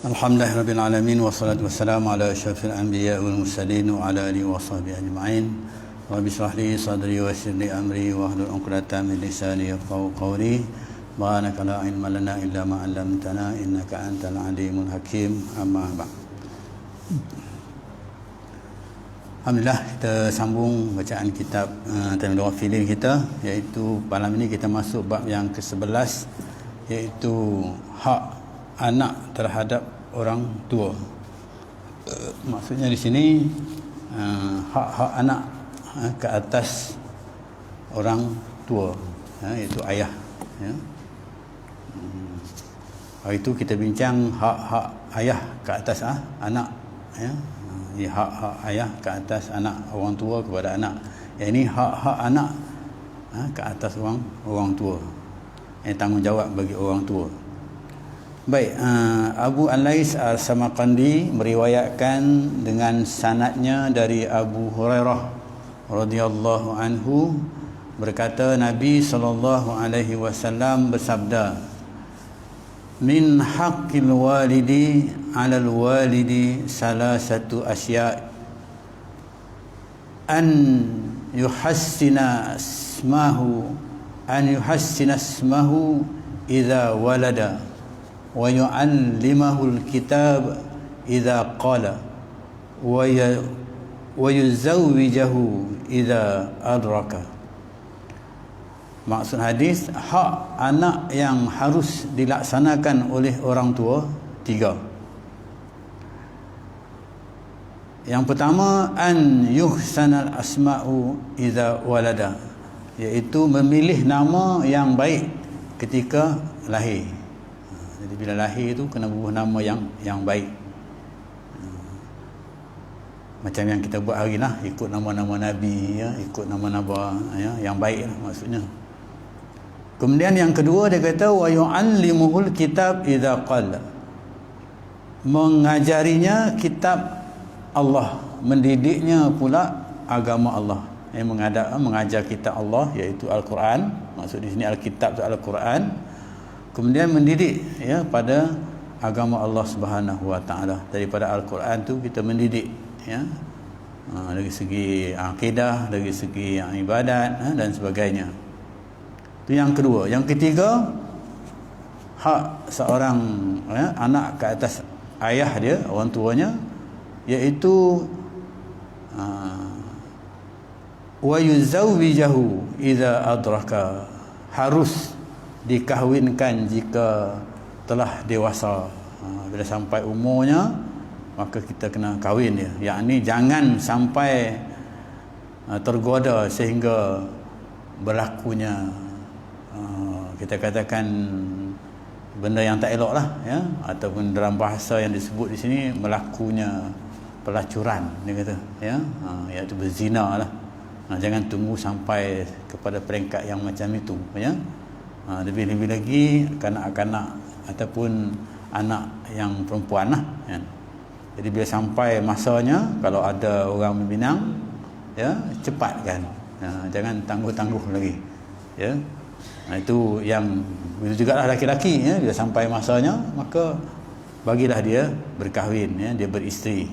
Alhamdulillahirabbil alamin wassalatu wassalamu ala asyrafil anbiya wal mursalin wa ala alihi washabbihi ajma'in. Rabbi shrah li sadri wa yassir li amri wahlul 'uqdatam min lisani yafqahu qawli. Subhanaka la ilma lana illa ma 'allamtana innaka antal alimul hakim. Amma ba'd. Alhamdulillah, kita sambung bacaan kitab Tamyiz Ghafilin kita, iaitu malam ini kita masuk bab yang ke-11, iaitu hak anak terhadap orang tua. Maksudnya di sini hak-hak anak ke atas orang tua, iaitu ayah. Hari itu kita bincang hak-hak ayah ke atas anak. Hak-hak ayah ke atas anak, orang tua kepada anak. Yang ini hak-hak anak ke atas orang tua. Tanggungjawab bagi orang tua. Baik, Abu Al-Lais Al-Samarqandi meriwayatkan dengan sanadnya dari Abu Hurairah radhiyallahu anhu berkata, Nabi SAW bersabda, min haqqil walidi 'alal walidi salasatu asya' an yuhassina ismahu idza walada wa yu'allimahul kitab idza qala wa yuzawwijahu idza adraka. Maksud hadis, hak anak yang harus dilaksanakan oleh orang tua 3. Yang pertama, an yuhsanal asma'u idza walada, iaitu memilih nama yang baik ketika lahir. Jadi bila lahir itu kena bubuh nama yang baik. Macam yang kita buat hari lah, ikut nama-nama Nabi, ikut nama-nama yang baik lah, maksudnya. Kemudian yang kedua dia kata, wa yu'allimuhul kitab idza qala, mengajarinya kitab Allah, mendidiknya pula agama Allah. Mengajar kitab Allah, iaitu Al-Quran. Maksud di sini Alkitab itu Al-Quran. Kemudian mendidik pada agama Allah Subhanahu wa taala. Daripada Al-Quran tu kita mendidik dari segi akidah, dari segi ibadat dan sebagainya. Itu yang kedua. Yang ketiga, hak seorang anak ke atas ayah dia, orang tuanya, iaitu wa yuzawwijahu idza adraka, harus dikahwinkan jika telah dewasa. Bila sampai umurnya, maka kita kena kahwin dia. Yakni jangan sampai tergoda sehingga berlakunya kita katakan benda yang tak elok lah, ataupun dalam bahasa yang disebut di sini melakunya pelacuran, dia kata, iaitu berzina lah. Jangan tunggu sampai kepada peringkat yang macam itu, lebih-lebih lagi kanak-kanak ataupun anak yang perempuan lah. Jadi bila sampai masanya, kalau ada orang meminang, cepatkan, jangan tangguh-tangguh lagi. Itu yang begitu jugalah laki-laki, bila sampai masanya, maka bagilah dia berkahwin, dia beristeri.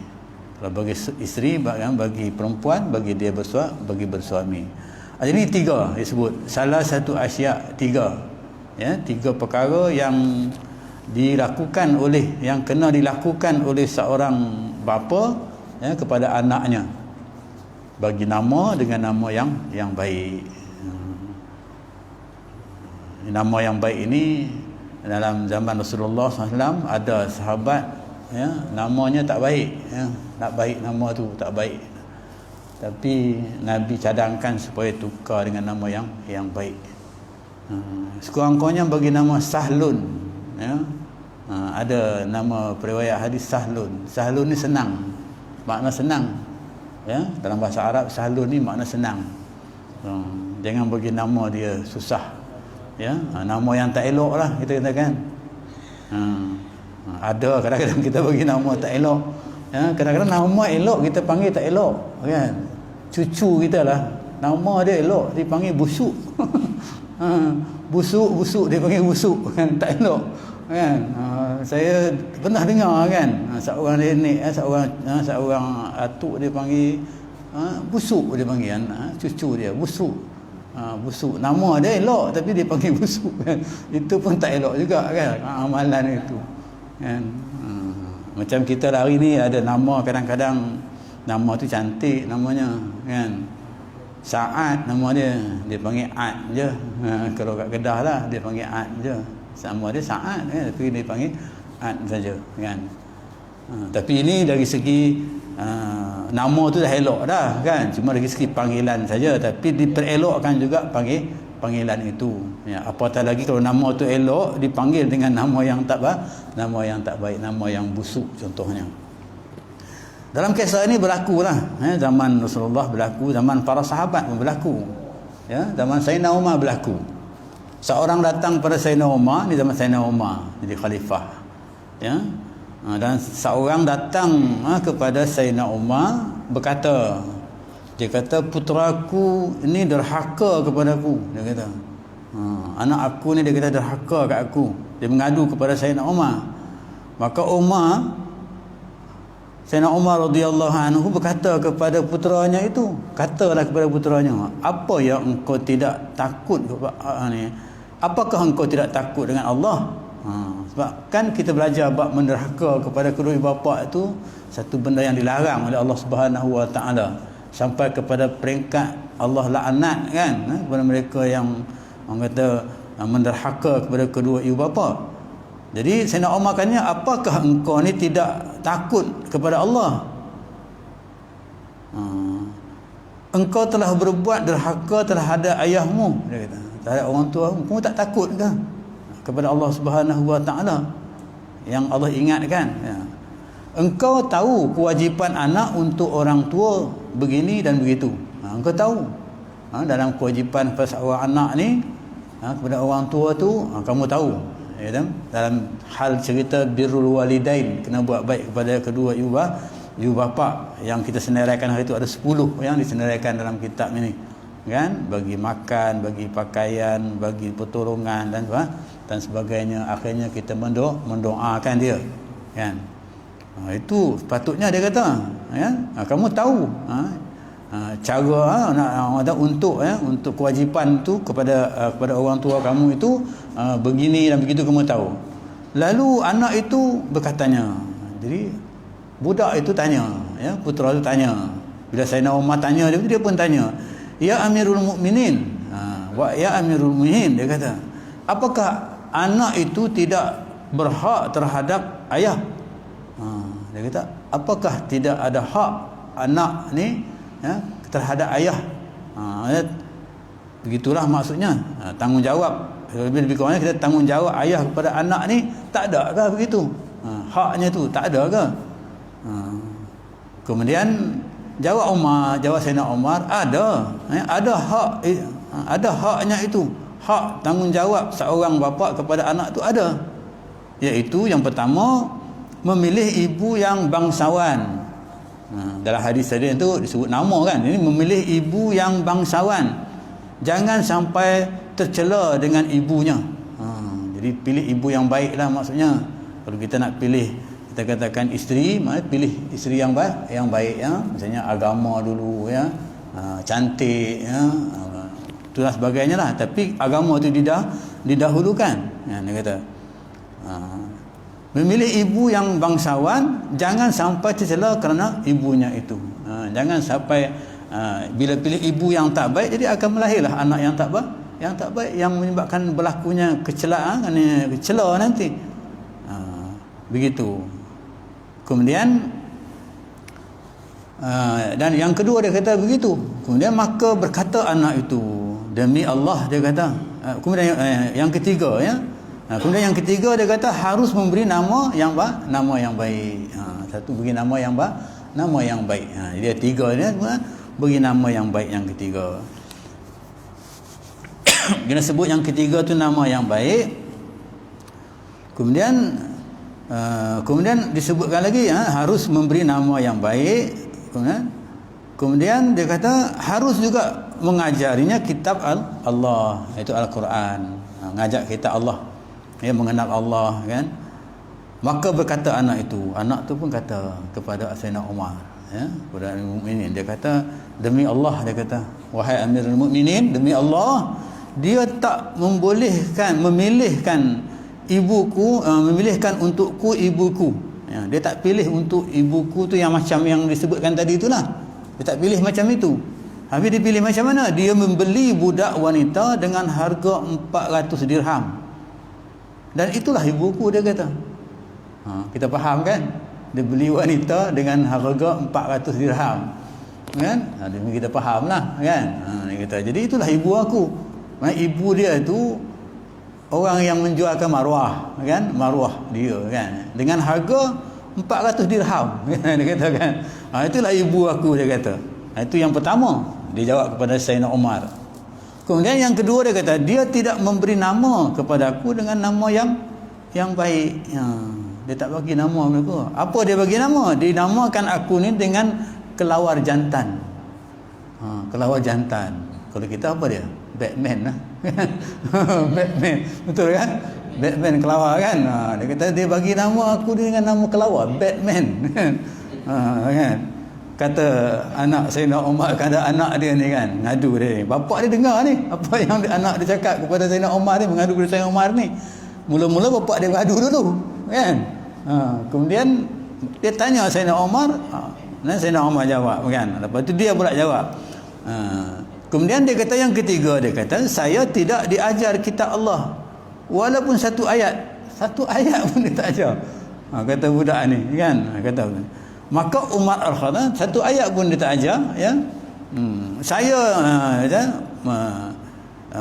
Kalau bagi isteri, bagi perempuan, bagi dia bersuami. Ini 3 disebut, salah satu asya, 3 perkara yang dilakukan yang kena dilakukan oleh seorang bapa kepada anaknya, bagi nama dengan nama yang baik. Nama yang baik ini dalam zaman Rasulullah SAW ada sahabat namanya tak baik, tak baik, nama tu tak baik, tapi Nabi cadangkan supaya tukar dengan nama yang baik. Sekurang-kurangnya bagi nama Sahlun, ada nama periwayat hadis Sahlun. Sahlun ni senang, makna senang, dalam bahasa Arab Sahlun ni makna senang. Jangan bagi nama dia susah, nama yang tak elok lah, kita katakan. Ada kadang-kadang kita bagi nama tak elok, kadang-kadang nama elok kita panggil tak elok, kan? Cucu kita lah, nama dia elok dipanggil busuk. Busuk dia panggil busuk, kan? Tak elok, kan? Saya pernah dengar kan, seorang nenek, seorang atuk dia panggil busuk, dia panggil anak cucu dia busuk. Busuk, nama dia elok tapi dia panggil busuk kan. Itu pun tak elok juga kan, amalan itu kan. Macam kita hari ni ada nama, kadang-kadang nama tu cantik namanya kan. Saat nama dia panggil Ad je. Kalau kat Kedah lah dia panggil Ad je. Sama dia Saat kan, tapi dia panggil Ad saja kan. Tapi ini dari segi nama tu dah elok dah kan, cuma dari segi panggilan saja, tapi diperelokkan juga panggilan itu ya. Apatah lagi kalau nama tu elok dipanggil dengan nama yang tak baik, nama yang busuk contohnya. Dalam kisah ini berlaku lah zaman Rasulullah berlaku, zaman para sahabat pun berlaku ya, zaman Sayyidina Umar berlaku. Seorang datang pada Sayyidina Umar, ni zaman Sayyidina Umar jadi khalifah ya. Dan seorang datang kepada Sayyidina Umar berkata, dia kata puteraku ini derhaka kepadaku, dia kata anak aku ni, dia kata derhaka kat aku. Dia mengadu kepada Sayyidina Umar. Maka Sayyidina Umar radhiyallahu anhu berkata kepada puteranya itu, katalah kepada puteranya, apa yang engkau tidak takut ni? Apakah engkau tidak takut dengan Allah? Sebab kan kita belajar bab menderhaka kepada kedua ibu bapa itu satu benda yang dilarang oleh Allah Subhanahu Wa Taala, sampai kepada peringkat Allah laknat kan kepada mereka yang orang kata menderhaka kepada kedua ibu bapa. Jadi Sayyidina Umar tanya, apakah engkau ni tidak takut kepada Allah? Engkau telah berbuat derhaka terhadap ayahmu, dia kata, terhadap orang tua, kamu tak takut ke kepada Allah Subhanahu Wa Taala yang Allah ingatkan ya. Engkau tahu kewajipan anak untuk orang tua begini dan begitu. Engkau tahu dalam kewajipan kepada seorang anak ni kepada orang tua tu kamu tahu ya, dalam hal cerita birrul walidain, kena buat baik kepada kedua ibu bapa yang kita senaraikan hari itu. Ada 10 yang disenaraikan dalam kitab ini kan, bagi makan, bagi pakaian, bagi pertolongan dan sebagainya. Akhirnya kita mendoakan dia kan. Itu sepatutnya dia kata ya, kamu tahu cara untuk kewajipan tu kepada orang tua kamu itu begini dan begitu, kamu tahu. Lalu anak itu berkatanya, jadi budak itu tanya ya, putera itu tanya, bila Sayyidina Umar tanya dia pun tanya, ya Amirul Mukminin, ya Amirul Mukminin, dia kata, apakah anak itu tidak berhak terhadap ayah? Dia kata, apakah tidak ada hak anak ni ya, terhadap ayah? Begitulah maksudnya, tanggungjawab. Lebih kurangnya kita tanggungjawab ayah kepada anak ni tak ada ke begitu? Haknya tu tak ada ke? Kemudian jawab Sayyidina Umar, ada hak, ada haknya itu. Hak tanggungjawab seorang bapa kepada anak tu ada, iaitu yang pertama, memilih ibu yang bangsawan. Dalam hadis tadi itu disebut nama kan, ini memilih ibu yang bangsawan, jangan sampai tercela dengan ibunya. Jadi pilih ibu yang baik lah maksudnya. Kalau kita nak pilih, kita katakan isteri, pilih isteri yang baik ya, misalnya agama dulu ya, cantik ya, itulah sebagainya lah, tapi agama tu didahulukan ya, dia kata. Memilih ibu yang bangsawan, jangan sampai tercela kerana ibunya itu. Jangan sampai bila pilih ibu yang tak baik, jadi akan melahirlah anak yang tak baik, yang menyebabkan berlakunya kecelaan, kecela nanti. Begitu. Kemudian dan yang kedua dia kata begitu. Kemudian maka berkata anak itu, demi Allah, dia kata. Kemudian yang ketiga ya. Kemudian yang ketiga dia kata harus memberi nama yang baik. Satu beri nama yang baik. Jadi dia tiga ni beri nama yang baik yang ketiga. Kita sebut yang ketiga tu nama yang baik. Kemudian disebutkan lagi harus memberi nama yang baik. Kemudian dia kata harus juga mengajarinya kitab Allah, iaitu Al-Quran. Ngajak kita Allah, ya, mengenal Allah kan. Maka berkata anak itu, anak tu pun kata kepada Sayyidina Umar, ya, kepada Amirul Mukminin, dia kata, demi Allah, dia kata, wahai Amirul Mukminin, demi Allah, dia tak memilihkan ibuku, memilihkan untukku ibuku. Ya, dia tak pilih untuk ibuku tu yang macam yang disebutkan tadi itulah. Dia tak pilih macam itu. Habis dia pilih macam mana? Dia membeli budak wanita dengan harga 400 dirham. Dan itulah ibuku, dia kata. Kita faham kan? Dia beli wanita dengan harga 400 dirham. Kan? Kita faham lah, kan? Dia kata, jadi itulah ibu aku. Ibu dia tu orang yang menjualkan maruah, kan? Maruah dia, kan? Dengan harga 400 dirham. Dia kata, kan? Itulah ibu aku, dia kata. Itu yang pertama. Dia jawab kepada Sayyidina Umar. Kemudian yang kedua, dia kata, dia tidak memberi nama kepada aku dengan nama yang baik. Dia tak bagi nama mereka. Apa dia bagi nama? Dia namakan aku ni dengan kelawar jantan. Kelawar jantan. Kalau kita apa dia? Batman lah. Batman. Betul kan? Batman kelawar kan? Dia kata dia bagi nama aku dengan nama kelawar. Batman. Kan? Kata anak Sayyidina Umar, kata anak dia ni kan, ngadu dia ni. Bapak dia dengar ni, apa yang anak dia cakap kepada Sayyidina Umar ni, mengadu kepada Sayyidina Umar ni. Mula-mula bapak dia mengadu dulu, kan? Kemudian dia tanya Sayyidina Umar, dan Sayyidina Umar jawab, kan? Lepas tu dia pula jawab. Kemudian dia kata yang ketiga, dia kata, saya tidak diajar kitab Allah. Walaupun satu ayat pun dia tak ajar. Kata budak ni, kan? Kata maka Umar Al-Khattab satu ayat pun dia tak ajar, ya.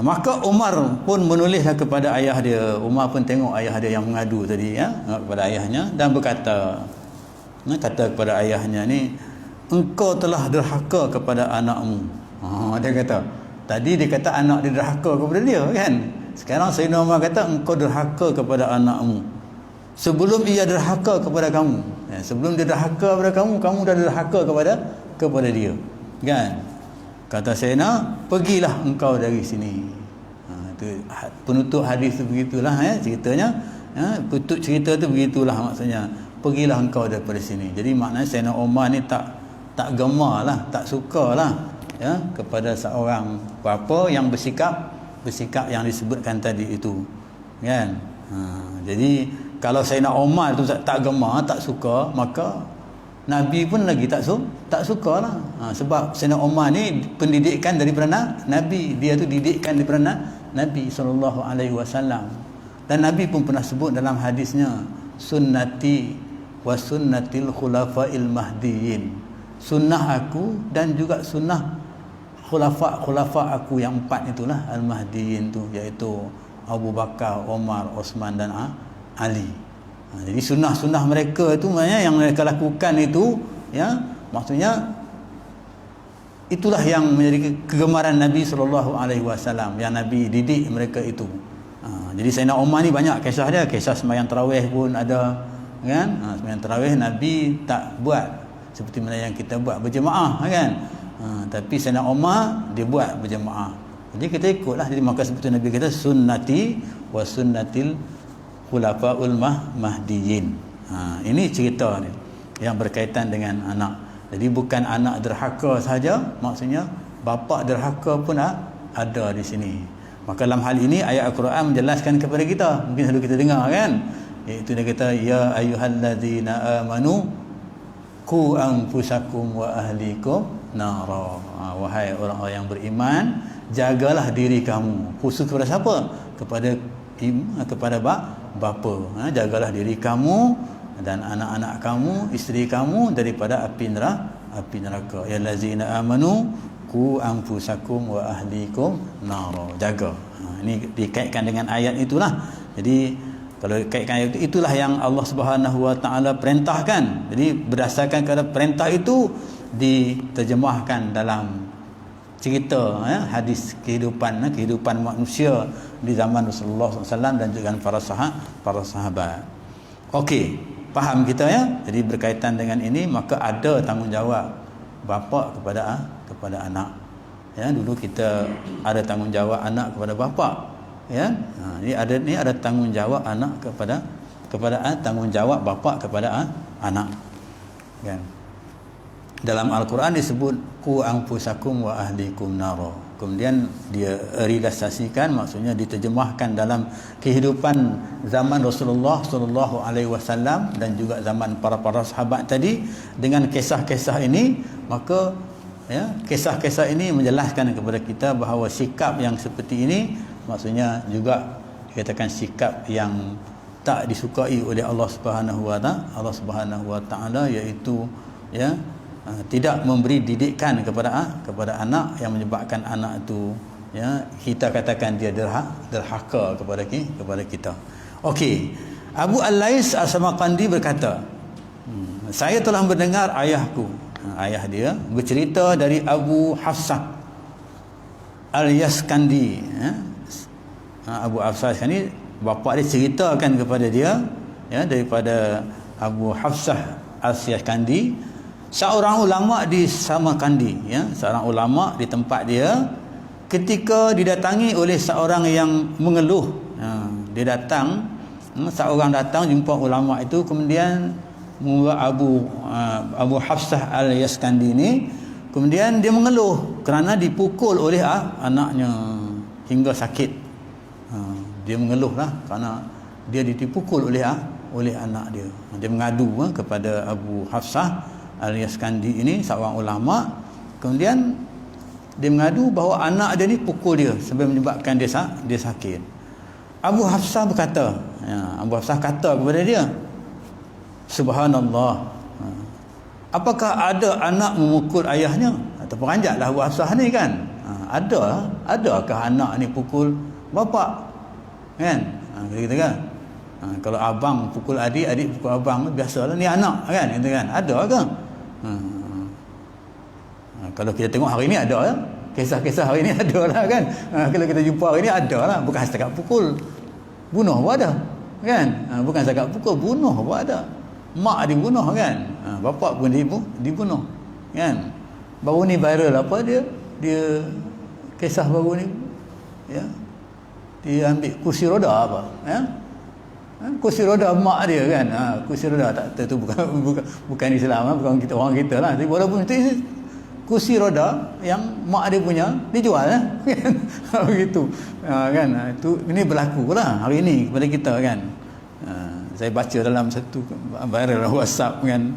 Maka Umar pun menulislah kepada ayah dia. Umar pun tengok ayah dia yang mengadu tadi, ya, kepada ayahnya, dan berkata, kata kepada ayahnya ni, engkau telah derhaka kepada anakmu. Dia kata, tadi dia kata anak dia derhaka kepada dia, kan? Sekarang Sayyidina Umar kata engkau derhaka kepada anakmu sebelum ia derhaka kepada kamu. Sebelum dia derhaka kepada kamu, kamu dah derhaka kepada dia, kan? Kata Sayyidina, pergilah engkau dari sini. Itu penutup hadis tu begitulah, ya, ceritanya. Penutup cerita tu begitulah maksudnya. Pergilah engkau daripada sini. Jadi maknanya Sayyidina Umar ni tak gemarlah, tak sukalah, ya, kepada seorang bapa yang bersikap yang disebutkan tadi itu, kan? Jadi kalau Sayyidina Umar tu tak gemar, tak suka, maka Nabi pun lagi tak suka lah. Sebab Sayyidina Umar ni pendidikan daripada Nabi. Dia tu didikan daripada Nabi SAW. Dan Nabi pun pernah sebut dalam hadisnya, sunnati wa sunnatil khulafa'il mahdiyin. Sunnah aku dan juga sunnah khulafa aku yang 4 itulah al-mahdiyin tu, iaitu Abu Bakar, Umar, Osman dan Ali. Jadi sunnah-sunnah mereka itu maknanya yang mereka lakukan itu, ya, maksudnya itulah yang menjadi kegemaran Nabi SAW, yang Nabi didik mereka itu. Jadi Sayyidina Umar ni banyak kisah dia. Kisah sembahyang tarawih pun ada, kan? Sembahyang tarawih Nabi tak buat seperti mana yang kita buat berjemaah, kan? Tapi Sayyidina Umar dia buat berjemaah. Jadi kita ikutlah. Jadi maka seperti Nabi kata, sunnati wa sunnatil khulafaul mahdiyin. Ini cerita ni yang berkaitan dengan anak. Jadi bukan anak derhaka saja, maksudnya bapa derhaka pun ada di sini. Maka dalam hal ini ayat Al-Quran menjelaskan kepada kita, mungkin selalu kita dengar, kan? Iaitu dia kata, ya ayyuhallazina amanu qu anfusakum wa ahlikum nara. Wahai orang-orang yang beriman, jagalah diri kamu. Khusus kepada siapa? Kepada bapa. Jagalah diri kamu dan anak-anak kamu, isteri kamu daripada api neraka. Ya allazina amanu qu anfusakum wa ahlikum nara. Jaga. Ini dikaitkan dengan ayat itulah. Jadi kalau dikaitkan ayat itu, itulah yang Allah Subhanahu Wa Taala perintahkan. Jadi berdasarkan kepada perintah itu diterjemahkan dalam cerita, hadis kehidupan manusia di zaman Rasulullah SAW dan juga para sahabat. Okey, faham kita, ya? Jadi berkaitan dengan ini, maka ada tanggungjawab bapa kepada anak. Ya, dulu kita ada tanggungjawab anak kepada bapa, ya. Ini ada tanggungjawab anak kepada tanggungjawab bapa kepada anak, kan. Dalam Al-Quran disebut qu anfusakum wa ahlikum nara. Kemudian dia realisasikan, maksudnya diterjemahkan dalam kehidupan zaman Rasulullah sallallahu alaihi wasallam dan juga zaman para sahabat tadi dengan kisah-kisah ini. Maka ya, kisah-kisah ini menjelaskan kepada kita bahawa sikap yang seperti ini maksudnya juga dikatakan sikap yang tak disukai oleh Allah Subhanahu wa taala, iaitu ya, tidak memberi didikan kepada anak yang menyebabkan anak itu ya, kita katakan dia derhaka kepada kita. Okey, Abu Al-Lais As-Samarqandi berkata, saya telah mendengar ayahku, ayah dia bercerita dari Abu Hafsah Al-Yaskandi, ya. Abu Hafsah ni bapa dia ceritakan kepada dia ya, daripada Abu Hafsah Al-Yaskandi, seorang ulama di Samarkandi, ya, seorang ulama di tempat dia, ketika didatangi oleh seorang yang mengeluh. Dia datang, seorang datang jumpa ulama itu, kemudian Abu Hafsah Al-Yaskandi ni kemudian dia mengeluh kerana dipukul oleh anaknya hingga sakit. Dia mengeluhlah kerana dia dipukul oleh anak dia. Dia mengadu kepada Abu Hafsah Al-Yaskandi ini, seorang ulama. Kemudian dia mengadu bahawa anak dia ni pukul dia sampai menyebabkan dia sakit. Abu Hafsah berkata, Abu Hafsah kata kepada dia, subhanallah, apakah ada anak memukul ayahnya? Atau peranjatlah Abu Hafsah ni, kan. Adakah anak ni pukul bapa, kan? Kita kan, kalau abang pukul adik, adik pukul abang, biasalah, ni anak, kan, kita kan. Ada ke? Kalau kita tengok hari ni ada ya, kisah-kisah hari ni ada lah, kan. Kalau kita jumpa hari ni ada lah, bukan setakat pukul, bunuh pun ada, kan. Bukan setakat pukul, bunuh pun ada. Mak dibunuh, kan. Bapa pun dibunuh, kan. Baru ni viral apa dia kisah baru ni, ya, dia ambil kursi roda apa, ya. Kursi roda mak dia, kan. Kursi roda tak tu bukan Islam, bukan kita orang kita lah. Tapi walaupun itu kursi roda yang mak dia punya dijual, kan. Begitu, kan. Itu ini berlaku lah hari ini kepada kita, kan. Saya baca dalam satu viral WhatsApp, kan,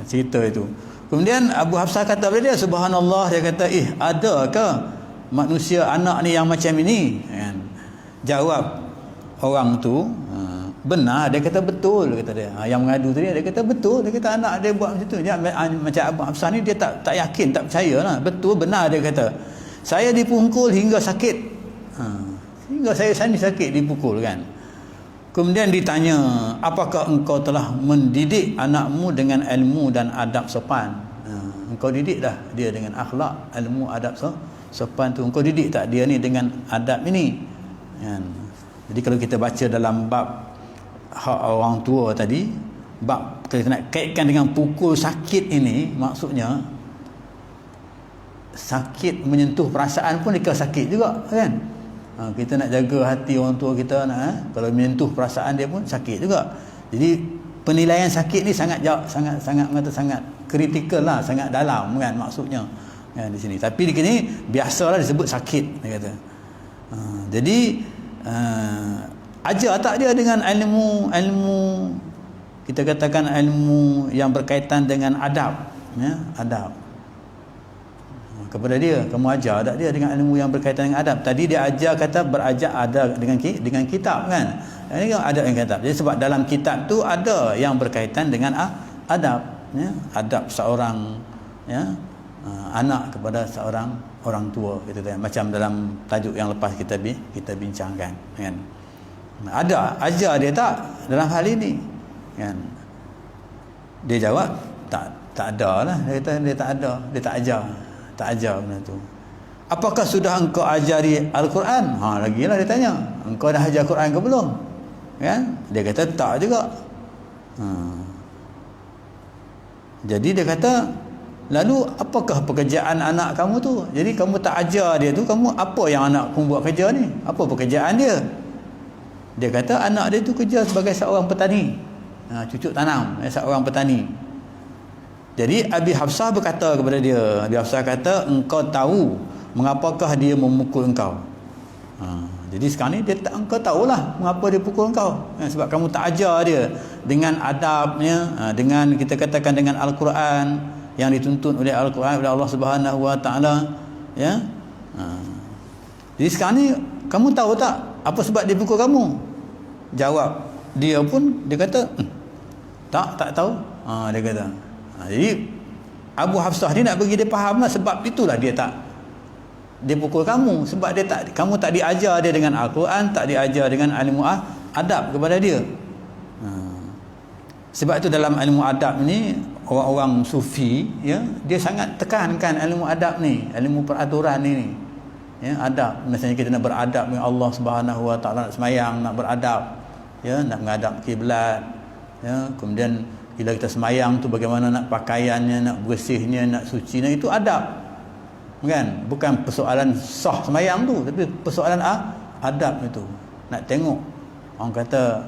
cerita itu. Kemudian Abu Hafsah kata kepada dia, subhanallah, dia kata, adakah manusia anak ni yang macam ini, kan. Jawab orang tu, benar. Dia kata betul, kata dia. Yang mengadu tadi, dia kata betul, dia kata anak dia buat macam tu. Dia, macam Abu Hafsah ni, dia tak yakin, tak percaya lah. Betul, benar, dia kata. Saya dipukul hingga sakit. Hingga saya sakit dipukul, kan. Kemudian ditanya, apakah engkau telah mendidik anakmu dengan ilmu dan adab sopan? Engkau didik dah dia dengan akhlak, ilmu, adab sopan tu. Engkau didik tak dia ni dengan adab ini, kan. Jadi kalau kita baca dalam bab hak orang tua tadi, bab kita nak kaitkan dengan pukul sakit ini, maksudnya sakit menyentuh perasaan pun dia sakit juga, kan. Kita nak jaga hati orang tua kita, kalau menyentuh perasaan dia pun sakit juga. Jadi penilaian sakit ni sangat kritikal lah, sangat dalam, kan, maksudnya, kan, di sini. Tapi di sini biasalah disebut sakit, dia kata. Jadi ajar tak dia dengan ilmu, kita katakan ilmu yang berkaitan dengan adab, ya, adab kepada dia. Kamu ajar tak dia dengan ilmu yang berkaitan dengan adab? Tadi dia ajar, kata berajar ada dengan kitab, kan. Ini kan adab yang kitab. Jadi sebab dalam kitab tu ada yang berkaitan dengan adab, ya, adab seorang, ya, anak kepada seorang orang tua, gitu kan. Macam dalam tajuk yang lepas kita bincangkan, kan. Ada ajar dia tak dalam hal ini, kan. Dia jawab tak ada lah. Dia kata dia tak ada, dia tak ajar benda tu. Apakah sudah engkau ajari Al-Quran? Lagilah dia tanya, engkau dah ajar Quran ke belum, kan. Dia kata tak juga. Jadi dia kata, lalu apakah pekerjaan anak kamu tu? Jadi kamu tak ajar dia tu, kamu apa yang anak kamu buat kerja ni? Apa pekerjaan dia? Dia kata anak dia tu kerja sebagai seorang petani, cucuk tanam, seorang petani. Jadi Abi Hafsah berkata kepada dia, Abi Hafsah kata, engkau tahu mengapakah dia memukul engkau? Jadi sekarang ni engkau tahulah mengapa dia pukul engkau, sebab kamu tak ajar dia dengan adabnya, dengan kita katakan dengan Al-Quran yang dituntut oleh Al-Quran oleh Allah Subhanahu Wa Taala, ya. Jadi sekarang ni kamu tahu tak apa sebab dia pukul kamu? Jawab dia pun, dia kata tak tahu. Dia kata. Jadi Abu Hafsah ni nak bagi dia faham lah, sebab itulah dia pukul kamu, sebab kamu tak diajar dia dengan Al-Quran, tak diajar dengan ilmu adab kepada dia. Sebab itu dalam ilmu adab ni orang-orang sufi, ya, dia sangat tekankan ilmu adab ni, ilmu peraturan ni, ya, adab. Misalnya kita nak beradab dengan Allah Subhanahu Wa Taala, nak semayang, nak beradab, ya, nak menghadap kiblat, ya, kemudian bila kita semayang tu bagaimana nak pakaiannya, nak bersihnya, nak sucinya, itu adab, kan? Bukan persoalan sah semayang tu, tapi persoalan adab itu. Nak tengok orang kata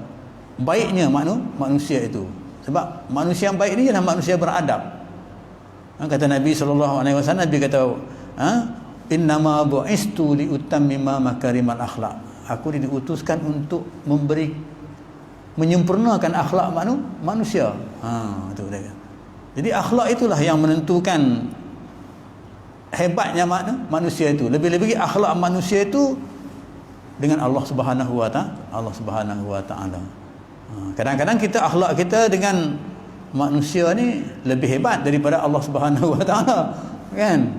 baiknya manusia itu, sebab manusia yang baik ni ialah manusia beradab. Kata Nabi SAW, Nabi kata, innama bu'istu li utammima makarimal akhlak. Aku diutuskan untuk menyempurnakan akhlak manusia. Itu dia. Jadi akhlak itulah yang menentukan hebatnya manusia itu. Lebih-lebih akhlak manusia itu dengan Allah Subhanahu Wa Taala. Kadang-kadang kita akhlak kita dengan manusia ni lebih hebat daripada Allah Subhanahu Wa Taala, kan?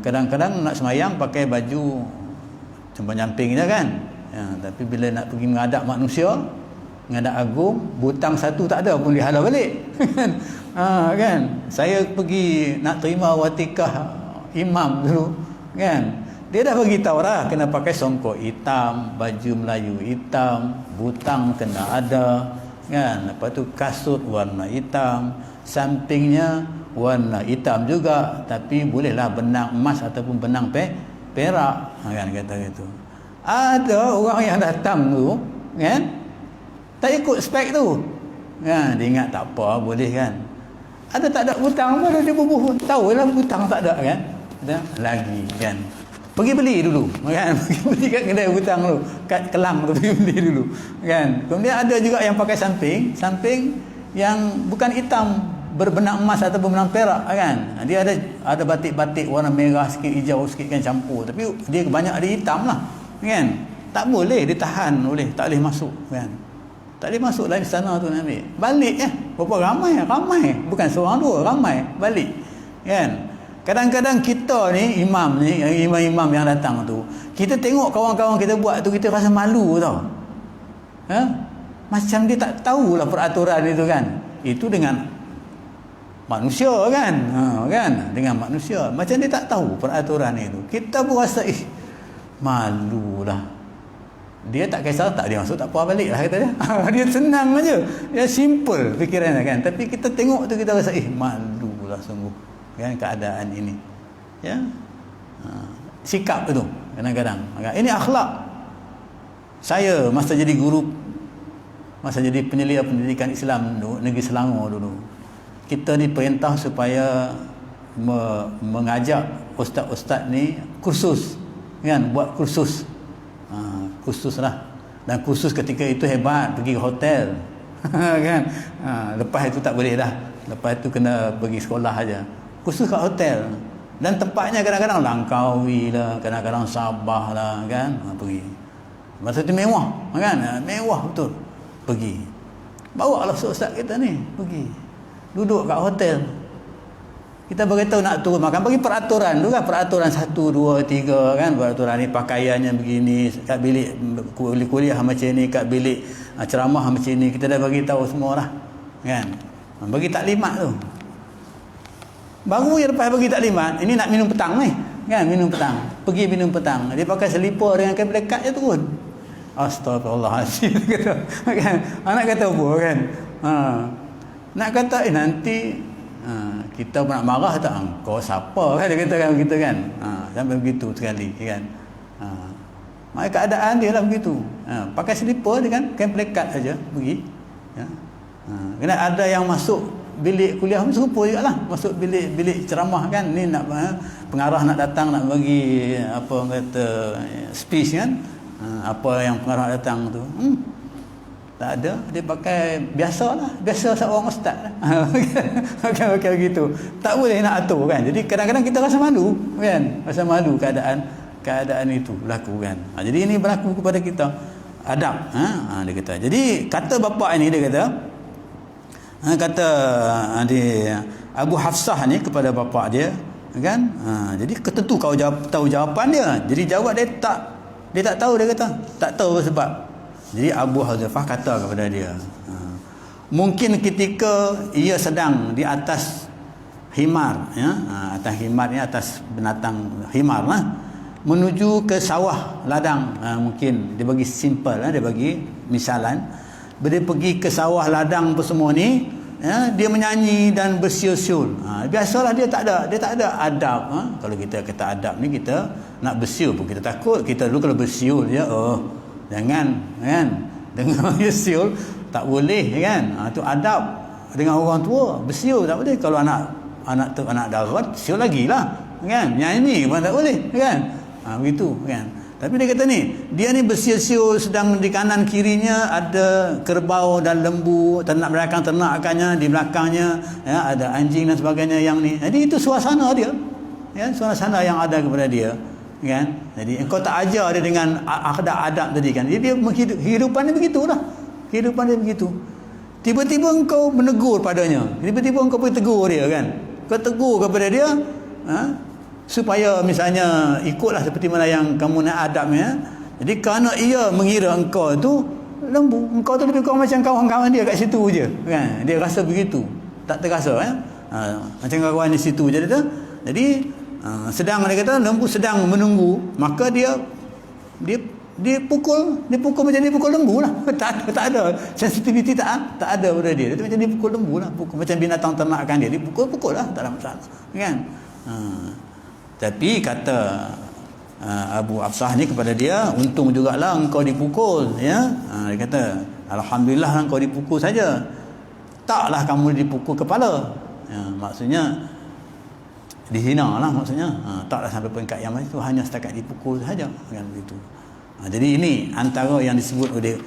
Kadang-kadang nak semayang pakai baju campur-nyamping je, kan? Tapi bila nak pergi menghadap manusia, menghadap agung, butang satu tak ada pun dihalau balik. Kan? Saya pergi nak terima watikah imam dulu, kan? Dia dah bagi tahu dah kena pakai songkok hitam, baju Melayu hitam, butang kena ada, kan? Lepas tu kasut warna hitam, sampingnya warna hitam juga, tapi bolehlah benang emas ataupun benang perak, kan, kata gitu. Ada orang yang datang tu, kan, tak ikut spek tu, kan, dia ingat tak apa, boleh, kan. Ada tak ada butang pun dia bubuh, tahulah butang tak ada, kan. Ada lagi, kan. Pergi beli dulu, kan. Pergi beli kat kedai butang dulu, kat Kelang tu pergi beli dulu, kan. Kemudian ada juga yang pakai samping yang bukan hitam berbenang emas atau berbenang perak, kan. Dia ada batik-batik warna merah sikit, hijau sikit, kan, campur, tapi dia banyak ada hitam lah, kan. Tak boleh ditahan oleh, tak boleh masuk, kan. Tak boleh masuk dalam istana tu nak ambil. Balik, ya. Berapa ramai. Bukan seorang dua, ramai. Balik, kan. Kadang-kadang kita ni, imam-imam yang datang tu, kita tengok kawan-kawan kita buat tu, kita rasa malu tau. Macam dia tak tahulah peraturan itu, kan. Itu dengan manusia, kan. Kan? Dengan manusia. Macam dia tak tahu peraturan itu. Kita pun rasa, malulah. Dia tak kisah, tak dia masuk, tak apa, balik lah, kata dia. Dia senang aja. Dia simple fikirannya, kan. Tapi kita tengok tu, kita rasa, malulah sungguh, kan, keadaan ini, ya. Sikap itu kadang-kadang. Ini akhlak. Saya masa jadi guru, masa jadi penyelia pendidikan Islam negeri Selangor dulu, kita diperintah supaya mengajak ustaz-ustaz ni kursus, kan, buat kursus. Kursus lah. Dan kursus ketika itu hebat, pergi ke hotel. Kan. Lepas itu tak boleh dah. Lepas itu kena pergi sekolah aja. Kursus kat hotel. Dan tempatnya kadang-kadang Langkawi lah, kadang-kadang Sabah lah, kan. Pergi. Masa itu mewah, kan. Mewah betul. Pergi. Bawa lah ustaz kita ni pergi. Duduk kat hotel. Kita beritahu nak turun makan, bagi peraturan tu, kan, peraturan 1, 2, 3, kan, peraturan ni pakaiannya begini, kat bilik kuliah macam ni, kat bilik ceramah macam ni, kita dah bagi tahu semua lah, kan. Bagi taklimat tu. Baru je lepas bagi taklimat, ini nak minum petang ni, kan, minum petang. Pergi minum petang. Dia pakai selipar dengan kain lekat je turun. Astagfirullahaladzim, kata, kan. Nak kata apa, kan. Nak kata nanti kita pun nak marah tak, kau siapa, kan, dia kata, kan, kita, kan. Sampai begitu sekali, kan. Maknanya keadaan dia lah begitu. Pakai selipar dia kan, kain pelekat saja pergi. Ya. Kena ada yang masuk bilik kuliah pun serupa jugalah, masuk bilik ceramah kan, ni nak pengarah nak datang nak bagi apa kata speech kan, apa yang pengarah datang tu tak ada, dia pakai biasa seorang ustaz lah. Pakai begitu, tak boleh nak atur kan. Jadi kadang-kadang kita rasa malu kan, rasa malu keadaan itu berlaku kan. Jadi ini berlaku kepada kita, adab. Dia kata, jadi kata bapa ini, dia kata Abu Hafsah ni kepada bapa dia kan, jadi tentu kau tahu jawapan dia. Jadi jawab dia tak tahu, dia kata tak tahu sebab. Jadi Abu Huzaifah kata kepada dia, mungkin ketika ia sedang di atas himar, ya, atas himar ni, atas binatang himar lah, menuju ke sawah ladang, mungkin dia bagi simple lah, dia bagi misalan, dia pergi ke sawah ladang apa semua ni, ya, dia menyanyi dan bersiul-siul. Biasalah dia tak ada adab. Kalau kita kata adab ni, kita nak bersiul pun kita takut. Kita dulu kalau bersiul je, jangan kan, dengar dia siul tak boleh kan. Tu adab dengan orang tua, bersiul tak boleh. Kalau anak darat, siul lagi lah kan, nyanyi pun tak boleh kan. Begitu kan. Tapi dia kata dia ni bersiul-siul, sedang di kanan kirinya ada kerbau dan lembu, ternak ternakannya di belakangnya, ya, ada anjing dan sebagainya yang ni. Jadi itu suasana dia, ya, suasana yang ada kepada dia kan. Jadi engkau tak ajar dia dengan adab tadi kan, dia kehidupan dia begitulah, kehidupan dia begitu. Tiba-tiba engkau menegur padanya, tiba-tiba engkau pergi tegur dia kan, kau tegur kepada dia, supaya misalnya ikutlah seperti mana yang kamu nak adabnya. Jadi kerana ia mengira engkau tu lembu, engkau tu lebih kurang macam kawan-kawan dia kat situ je kan, dia rasa begitu, tak terasa macam kawan di situ je dia. Jadi sedang dia kata lembu sedang menunggu, maka dia pukul macam dia pukul lembu lah. tak ada sensitivity, tak ada pada dia. Dia macam dia pukul lembu lah, pukul macam binatang ternakan dia pukul lah, tak ada masalah kan. Tapi kata Abu Hafsah ni kepada dia, untung jugalah engkau dipukul, ya. Dia kata alhamdulillah engkau dipukul saja, taklah kamu dipukul kepala, ya, maksudnya dihina lah maksudnya, taklah sampai peringkat yang macam itu, hanya setakat dipukul saja kan begitu. Jadi ini antara yang disebut oleh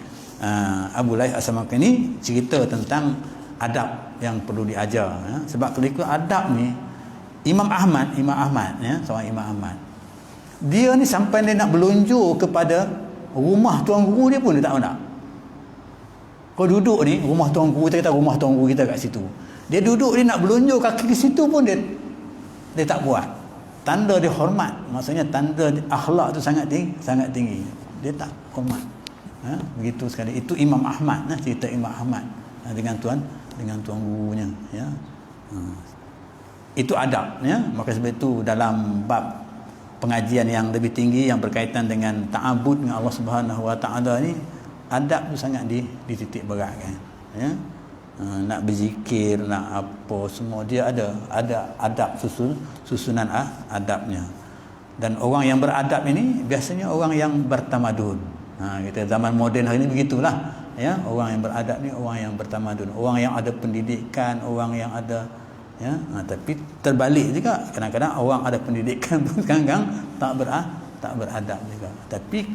Abu Layth As-Samarqandi, cerita tentang adab yang perlu diajar, ya. Sebab kalau ikut adab ni, Imam Ahmad, ya, seorang Imam Ahmad, dia ni sampai dia nak berlunjur kepada rumah tuan guru dia pun dia tak nak. Kau duduk ni, rumah tuan guru kita, rumah tuan guru kita kat situ, dia duduk, dia nak berlunjur kaki ke situ pun dia tak buat. Tanda dia hormat, maksudnya tanda akhlak tu sangat tinggi, dia tak hormat, begitu sekali. Itu Imam Ahmad, cerita Imam Ahmad dengan tuan gurunya, ya. Itu adab, ya. Maka sebab itu dalam bab pengajian yang lebih tinggi yang berkaitan dengan ta'abud dengan Allah Subhanahu Wa Taala ni, adab tu sangat dititik beratkan, ya. Nak berzikir, nak apa semua, dia ada adab, susunan adabnya. Dan orang yang beradab ini biasanya orang yang bertamadun. Kita zaman moden hari ini begitulah, ya. Orang yang beradab ni orang yang bertamadun, orang yang ada pendidikan, orang yang ada, ya. Tapi terbalik juga, kadang-kadang orang ada pendidikan pun kadang-kadang tak beradab juga. Tapi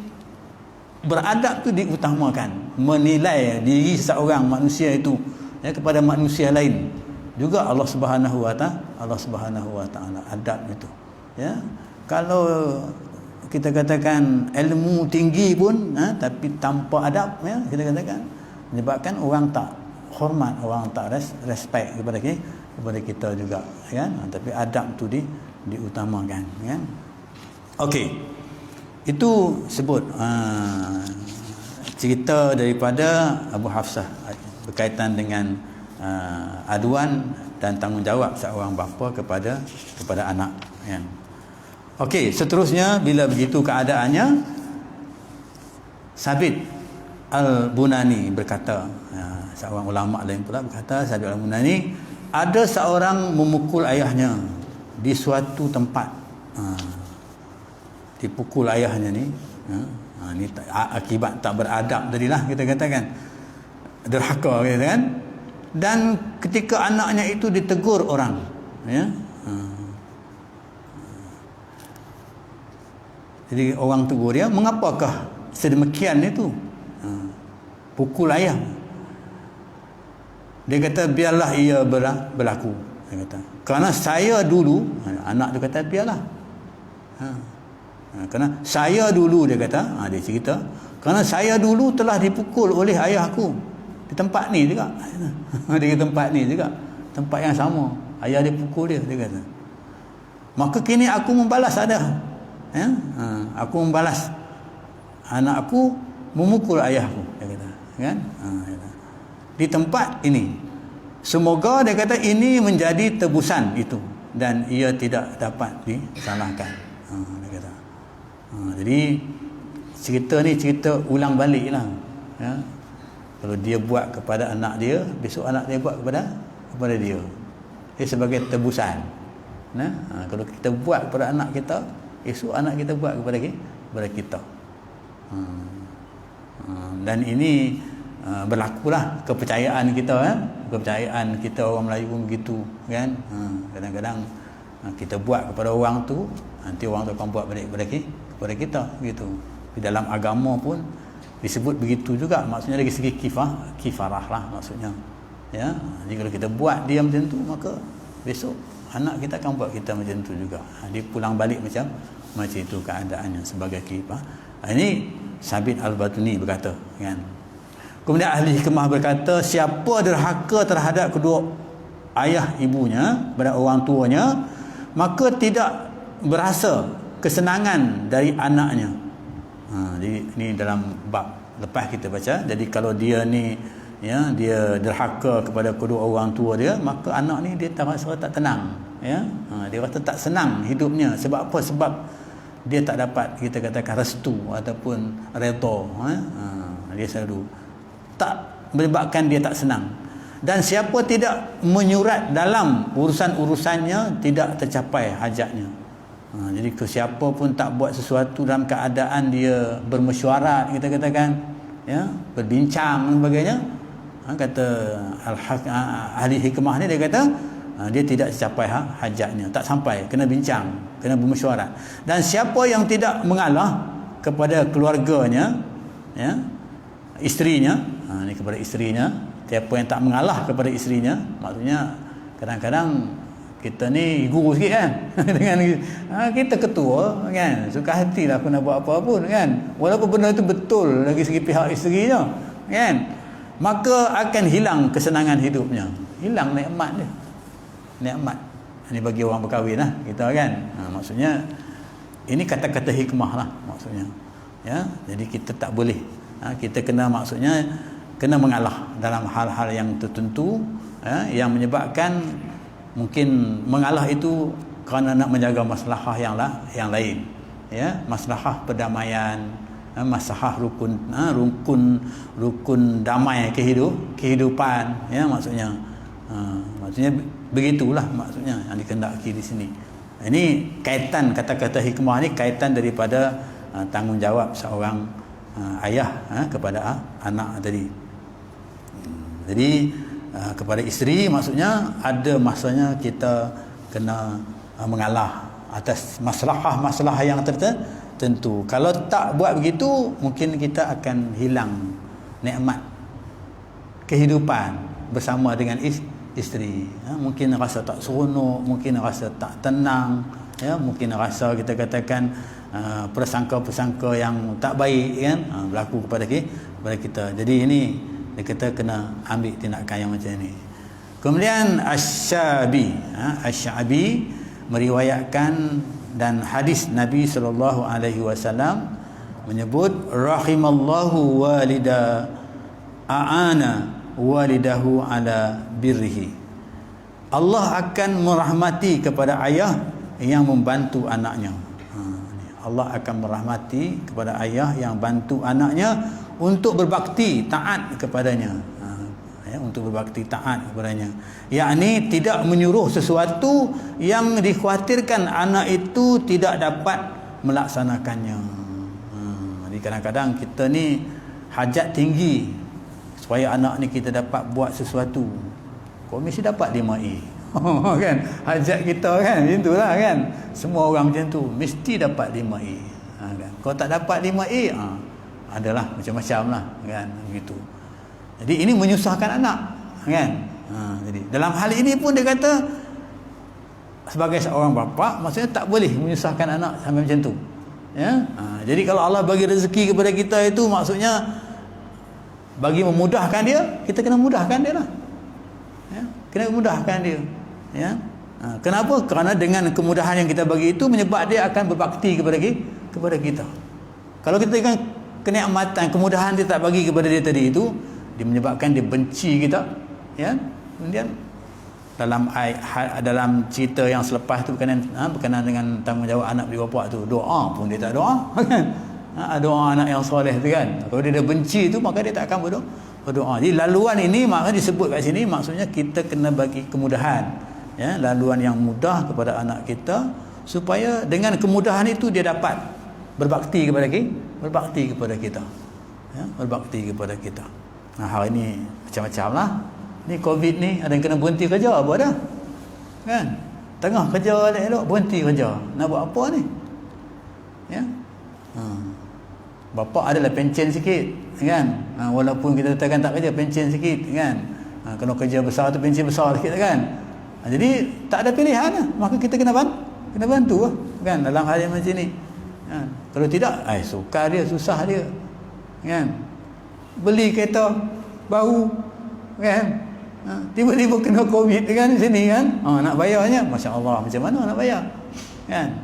beradab tu diutamakan, menilai diri seseorang manusia itu, ya, kepada manusia lain juga. Allah Subhanahu Wa Taala adab itu, ya. Kalau kita katakan ilmu tinggi pun, tapi tanpa adab, ya, kita katakan menyebabkan orang tak hormat, orang tak respect kepada kita juga, kan. Tapi adab tu diutamakan, kan. Okey, itu sebut cerita daripada Abu Hafsah berkaitan dengan aduan dan tanggungjawab seorang bapa kepada anak, kan. Okey, seterusnya bila begitu keadaannya, Sabit Al-Bunani berkata, seorang ulama lain pula berkata, Sabit Al-Bunani, ada seorang memukul ayahnya di suatu tempat. Dipukul ayahnya ni, Ni akibat tak beradab tadilah kita katakan, derhaka kita kan. Dan ketika anaknya itu ditegur orang, ya, jadi orang tegur dia, mengapakah sedemikian itu pukul ayah? Dia kata, biarlah ia berlaku. Dia kata, kerana saya dulu, anak tu kata biarlah. Kerana saya dulu, dia kata, dia cerita, kerana saya dulu telah dipukul oleh ayahku di tempat ni juga. Di tempat ni juga, tempat yang sama, ayah dia pukul dia kata. Maka kini aku membalas ada, ya? Aku membalas anakku memukul ayahku, dia kata, kan? Di tempat ini, semoga, dia kata, ini menjadi tebusan itu dan ia tidak dapat disalahkan. Dia kata. Jadi cerita ni cerita ulang balik lah, ya? Kalau dia buat kepada anak dia, besok anak dia buat kepada dia. Dia sebagai tebusan. Kalau kita buat kepada anak kita, esok anak kita buat kepada kita. Dan ini berlakulah kepercayaan kita, kepercayaan kita orang Melayu pun begitu, kan? Kadang-kadang kita buat kepada orang tu, nanti orang tu akan buat balik kepada kita, gitu. Di dalam agama pun disebut begitu juga, maksudnya dari segi kifarah lah maksudnya, ya. Jadi kalau kita buat dia macam tu, maka besok anak kita akan buat kita macam tu juga. Dia pulang balik macam itu keadaannya sebagai kifah. Ini Sabit Al-Batuni berkata, kan. Kemudian ahli hikmah berkata, siapa derhaka terhadap kedua ayah ibunya, pada orang tuanya, maka tidak berasa kesenangan dari anaknya. Jadi ini dalam bab lepas kita baca. Jadi kalau dia ni, ya, dia derhaka kepada kedua orang tua dia, maka anak ni dia tak rasa tak tenang, ya. Dia rasa tak senang hidupnya. Sebab apa? Sebab dia tak dapat, kita katakan, restu ataupun redha, dia selalu tak, menyebabkan dia tak senang. Dan siapa tidak menyurat dalam urusan-urusannya, tidak tercapai hajatnya. Jadi siapa pun tak buat sesuatu dalam keadaan dia bermesyuarat, kita katakan, ya, berbincang dan sebagainya, kata ahli hikmah ni, dia kata dia tidak tercapai hajatnya, tak sampai, kena bincang, kena bermesyuarat. Dan siapa yang tidak mengalah kepada keluarganya, ya, isterinya, ni kepada isterinya, siapa yang tak mengalah kepada isterinya, maksudnya kadang-kadang kita ni guru sikit, kan. Dengan kita ketua, kan, suka hatilah aku nak buat apa pun, kan, walaupun benda itu betul dari segi pihak isterinya, kan, maka akan hilang kesenangan hidupnya, hilang nikmat dia, nikmat. Ini bagi orang berkahwin lah kita, kan. Maksudnya ini kata-kata hikmah lah maksudnya, ya. Jadi kita tak boleh, kita kena, maksudnya kena mengalah dalam hal-hal yang tertentu, yang menyebabkan mungkin mengalah itu kerana nak menjaga maslahah yang lain, ya, maslahah perdamaian, maslahah rukun damai kehidupan, ya, maksudnya begitulah maksudnya yang dikehendaki di sini. Ini kaitan kata-kata hikmah ni, kaitan daripada tanggungjawab seorang ayah kepada anak tadi. Jadi kepada isteri, maksudnya ada masanya kita kena mengalah atas masalah yang tertentu. Kalau tak buat begitu, mungkin kita akan hilang nikmat kehidupan bersama dengan isteri. Mungkin rasa tak seronok, mungkin rasa tak tenang, ya, mungkin rasa, kita katakan, persangka-persangka yang tak baik, kan, berlaku kepada kita. Jadi ini dia kata kena ambil tindakan yang macam ni. Kemudian Asy-Sya'bi meriwayatkan, dan hadis Nabi SAW menyebut, rahimallahu walida a'ana walidahu ala birrihi. Allah akan merahmati kepada ayah yang membantu anaknya. Allah akan merahmati kepada ayah yang bantu anaknya untuk berbakti taat kepadanya, untuk berbakti taat kepadanya, yakni tidak menyuruh sesuatu yang dikhawatirkan anak itu tidak dapat melaksanakannya. Jadi kadang-kadang kita ni hajat tinggi supaya anak ni kita dapat buat sesuatu, kau mesti dapat 5A. Kan hajat kita kan itulah kan, semua orang macam tu mesti dapat 5A. Kan? Kalau tak dapat 5A adalah macam-macam lah kan, begitu. Jadi ini menyusahkan anak kan. Jadi dalam hal ini pun dia kata sebagai seorang bapa maksudnya tak boleh menyusahkan anak sampai macam tu ya. Jadi kalau Allah bagi rezeki kepada kita itu maksudnya bagi memudahkan dia, kita kena mudahkan dia lah ya? Kena mudahkan dia ya. Kenapa? Kerana dengan kemudahan yang kita bagi itu menyebab dia akan berbakti kepada kita. Kalau kita kan kenikmatan, kemudahan dia tak bagi kepada dia tadi itu, dia menyebabkan dia benci kita ya. Kemudian dalam cerita yang selepas tu berkenaan dengan tanggungjawab anak beri bapa tu, doa pun dia tak doa kan. Doa anak yang soleh tu kan, kalau dia dah benci tu maka dia tak akan berdoa. Jadi laluan ini maknanya disebut kat sini maksudnya kita kena bagi kemudahan ya, laluan yang mudah kepada anak kita supaya dengan kemudahan itu dia dapat berbakti kepada kita ya, berbakti kepada kita. Hari ini macam-macam lah ni COVID ni, ada yang kena berhenti kerja apa dah kan, tengah kerja elok berhenti kerja, nak buat apa ni ya. Bapa adalah pencen sikit kan, walaupun kita katakan tak kerja, pencen sikit kan. Kalau kerja besar tu pencen besar sikit kan. Jadi tak ada pilihan lah, maka kita kena bantu lah kan dalam hal yang macam ni kan. Kalau tidak sukar dia, susah dia kan. Beli kereta baru kan, tiba-tiba kena COVID kan di sini kan, nak bayarnya Masya Allah, macam mana nak bayar kan.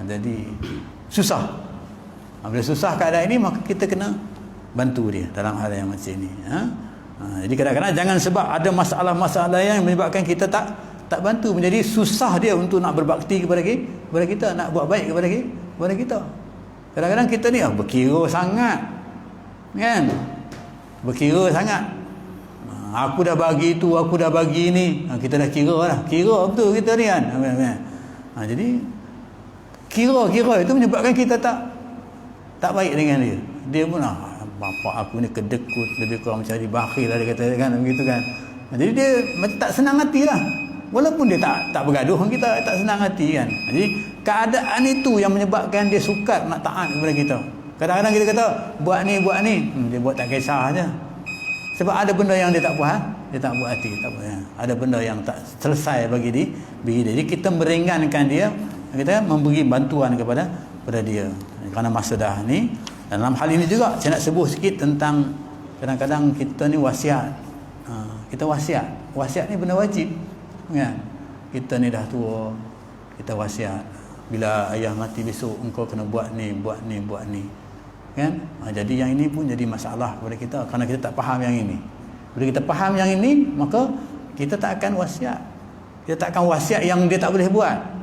Jadi susah. Bila susah keadaan ini maka kita kena bantu dia dalam hal yang macam ini jadi kadang-kadang jangan sebab ada masalah-masalah yang menyebabkan kita tak bantu menjadi susah dia untuk nak berbakti kepada kita, nak buat baik kepada kita. Kadang-kadang kita ni berkira sangat kan, berkira sangat. Aku dah bagi tu, aku dah bagi ni, kita dah kira betul kita ni kan. Jadi kira itu menyebabkan kita tak baik dengan dia. Dia pun bapa aku ni kedekut, lebih kurang macam bakhil lah dia kata kan, begitu kan. Jadi dia tak senang hati lah, walaupun dia tak bergaduh dengan kita, tak senang hati kan. Jadi keadaan itu yang menyebabkan dia sukar nak taat kepada kita. Kadang-kadang kita kata buat ni dia buat tak kisah aja. Sebab ada benda yang dia tak puas, dia tak buat hati, tak puas. Ada benda yang tak selesai bagi dia. Jadi kita meringankan dia, kita memberi bantuan kepada dia. Kerana masa dah ni, dalam hal ini juga saya nak sebut sikit tentang kadang-kadang kita ni wasiat. Kita wasiat ni benda wajib kan. Kita ni dah tua, kita wasiat, bila ayah mati besok engkau kena buat ni kan. Jadi yang ini pun jadi masalah kepada kita kerana kita tak faham yang ini. Bila kita faham yang ini maka kita tak akan wasiat. Kita tak akan wasiat yang dia tak boleh buat.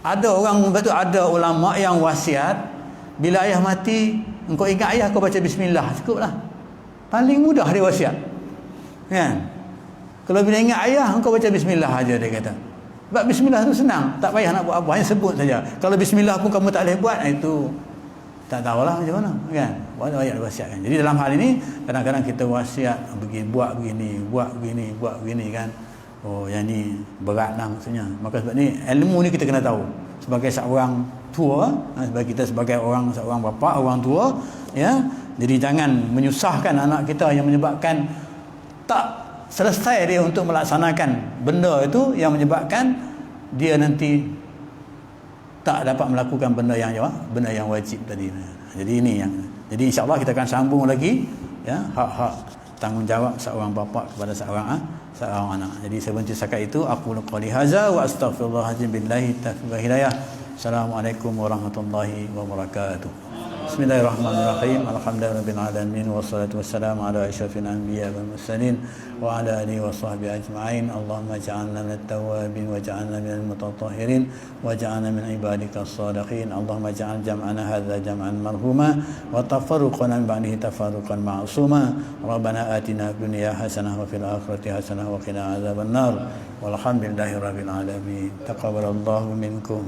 Ada ulama yang wasiat bila ayah mati, engkau ingat ayah kau baca bismillah, cukuplah. Paling mudah dia wasiat kan. Kalau bila ingat ayah engkau baca bismillah aja, dia kata. Sebab bismillah tu senang, tak payah nak buat apa, hanya sebut saja. Kalau bismillah pun kamu tak boleh buat, itu tak tahulah macam mana kan. Ayat wasiat kan. Jadi dalam hal ini kadang-kadang kita wasiat buat begini kan. Yang ni berat lah maksudnya. Maka sebab ni ilmu ni kita kena tahu sebagai seorang tua, sebagai seorang bapa, orang tua ya. Jadi jangan menyusahkan anak kita yang menyebabkan tak selesai dia untuk melaksanakan benda itu, yang menyebabkan dia nanti tak dapat melakukan benda yang wajib tadi. Jadi insya-Allah kita akan sambung lagi ya, hak-hak tanggungjawab seorang bapa kepada seorang anak. Jadi saya berhenti setakat itu. Aku qouli hadza wa astaghfirullahalazim billahi taufiq wal hidayah. Assalamualaikum warahmatullahi wabarakatuh. Bismillahirrahmanirrahim. Alhamdulillahirabbil alamin wassalatu wassalamu ala asyrafil anbiya wal mursalin wa ala alihi wa sahbihi ajma'in. Allahumma ij'alna minat tawwabin waj'alna minal mutatahhirin waj'alna min ibadika as-salihin. Allahumma ij'al jam'ana hadza jam'an marhuma wa tafarruqana min ba'dihi tafarruqan ma'suma. Rabbana atina fid dunya hasanah wa fil akhirati hasanah wa qina adzabannar. Walhamdulillahirabbil alamin. Taqabbalallahu minkum.